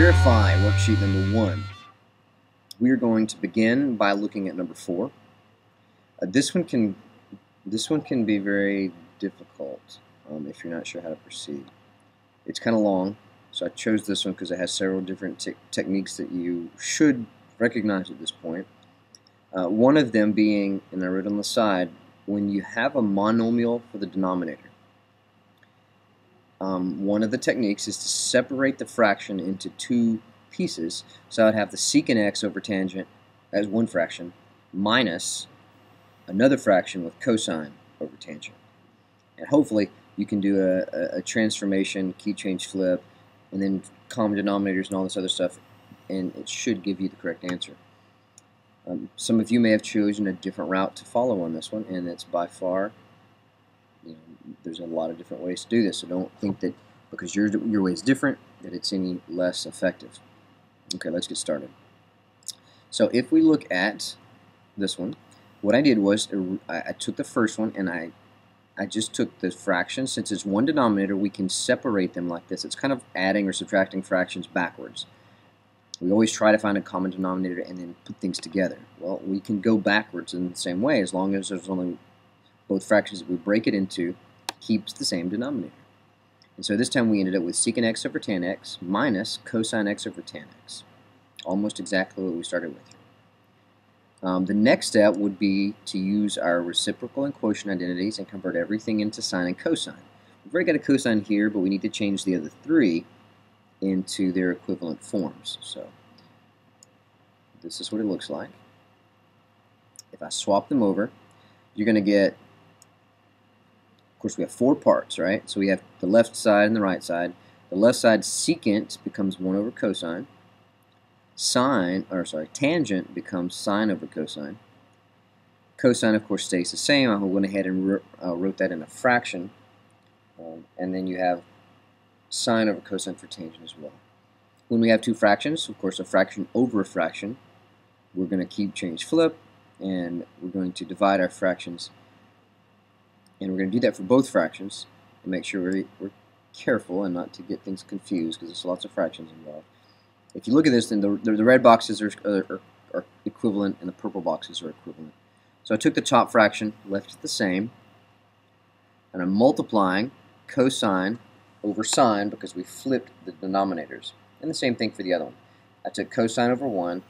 verify worksheet number 1. We are going to begin by looking at number 4. This one can be very difficult if you're not sure how to proceed. It's kind of long, so I chose this one because it has several different techniques that you should recognize at this point. One of them being, and I wrote on the side, when you have a monomial for the denominator. One of the techniques is to separate the fraction into two pieces. So I'd have the secant x over tangent as one fraction minus another fraction with cosine over tangent. And hopefully you can do a transformation, key change flip, and then common denominators and all this other stuff, and it should give you the correct answer. Some of you may have chosen a different route to follow on this one, and it's by far, there's a lot of different ways to do this, so don't think that because your way is different that it's any less effective. Okay, let's get started. So if we look at this one, what I did was I took the first one and I just took the fraction. Since it's one denominator, we can separate them like this. It's kind of adding or subtracting fractions backwards. We always try to find a common denominator and then put things together. Well, we can go backwards in the same way as long as there's only both fractions that we break it into keeps the same denominator. And so this time we ended up with secant x over tan x minus cosine x over tan x. Almost exactly what we started with here. The next step would be to use our reciprocal and quotient identities and convert everything into sine and cosine. We've already got a cosine here, but we need to change the other three into their equivalent forms. So this is what it looks like. If I swap them over, you're going to get, of course we have four parts, right? So we have the left side and the right side. The left side secant becomes 1 over cosine. Tangent becomes sine over cosine. Cosine, of course, stays the same. I went ahead and wrote that in a fraction. And then you have sine over cosine for tangent as well. When we have two fractions, of course, a fraction over a fraction, we're going to keep change flip, and we're going to divide our fractions. And we're going to do that for both fractions and make sure we're careful and not to get things confused because there's lots of fractions involved. If you look at this, then the red boxes are equivalent and the purple boxes are equivalent. So I took the top fraction, left it the same, and I'm multiplying cosine over sine because we flipped the denominators. And the same thing for the other one. I took cosine over 1, and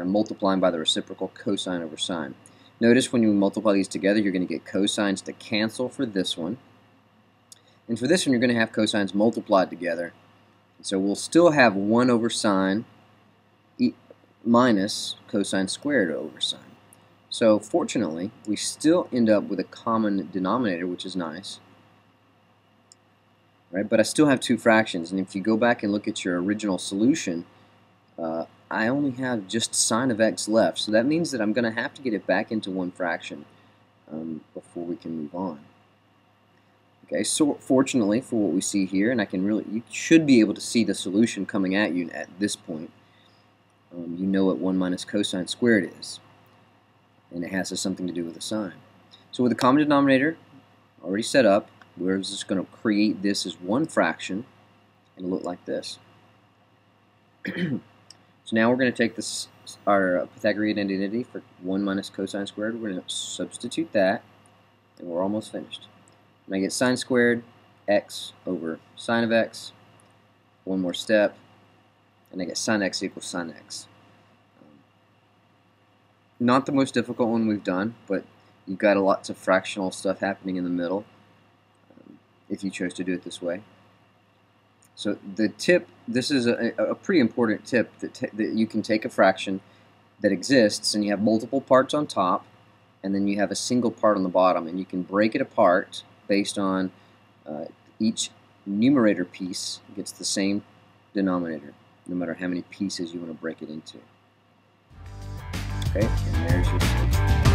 I'm multiplying by the reciprocal cosine over sine. Notice when you multiply these together, you're going to get cosines to cancel for this one. And for this one, you're going to have cosines multiplied together. So we'll still have 1 over sine minus cosine squared over sine. So fortunately, we still end up with a common denominator, which is nice. Right? But I still have two fractions, and if you go back and look at your original solution, I only have just sine of x left. So that means that I'm going to have to get it back into one fraction before we can move on. Okay, so fortunately for what we see here, and you should be able to see the solution coming at you at this point. You know what 1 minus cosine squared is, and it has something to do with the sine. So with the common denominator already set up, we're just going to create this as one fraction and look like this. So now we're going to take our Pythagorean identity for 1 minus cosine squared. We're going to substitute that, and we're almost finished. And I get sine squared x over sine of x. One more step, and I get sine x equals sine x. Not the most difficult one we've done, but you've got lots of fractional stuff happening in the middle if you chose to do it this way. So the tip, this is a pretty important tip, that you can take a fraction that exists and you have multiple parts on top and then you have a single part on the bottom, and you can break it apart based on each numerator piece gets the same denominator, no matter how many pieces you want to break it into. Okay, and there's your solution.